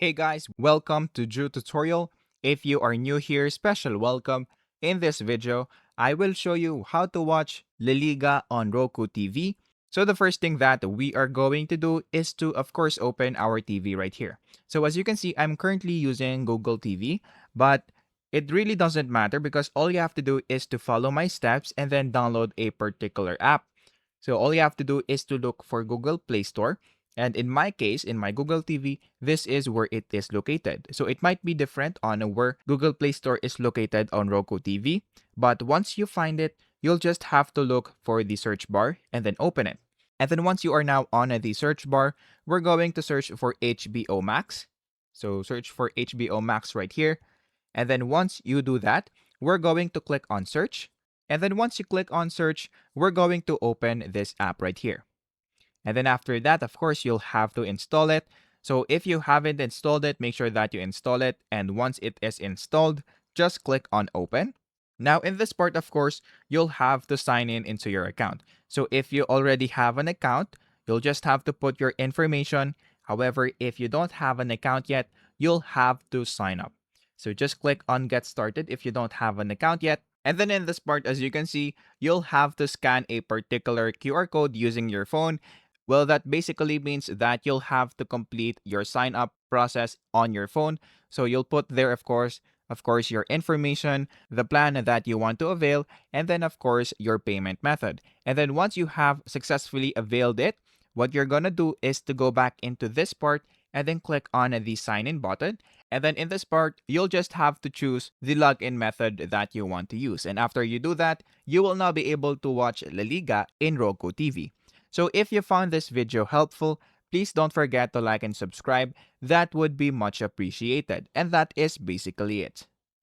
Hey guys, welcome to Drew Tutorial. If you are new here, special welcome. In this video, I will show you how to watch La Liga on Roku TV. So the first thing that we are going to do is to, of course, open our TV right here. So as you can see, I'm currently using Google TV, but it really doesn't matter because all you have to do is to follow my steps and then download a particular app. So all you have to do is to look for Google Play Store. And in my case, in my Google TV, this is where it is located. So it might be different on where Google Play Store is located on Roku TV. But once you find it, you'll just have to look for the search bar and then open it. And then once you are now on the search bar, we're going to search for HBO Max. So search for HBO Max right here. And then once you do that, we're going to click on search. And then once you click on search, we're going to open this app right here. And then after that, of course, you'll have to install it. So if you haven't installed it, make sure that you install it. And once it is installed, just click on open. Now in this part, of course, you'll have to sign in into your account. So if you already have an account, you'll just have to put your information. However, if you don't have an account yet, you'll have to sign up. So just click on get started if you don't have an account yet. And then in this part, as you can see, you'll have to scan a particular QR code using your phone. Well, that basically means that you'll have to complete your sign up process on your phone. So you'll put there, of course, your information, the plan that you want to avail, and then, of course, your payment method. And then once you have successfully availed it, what you're going to do is to go back into this part and then click on the sign in button. And then in this part, you'll just have to choose the login method that you want to use. And after you do that, you will now be able to watch La Liga in Roku TV. So if you found this video helpful, please don't forget to like and subscribe. That would be much appreciated. And that is basically it.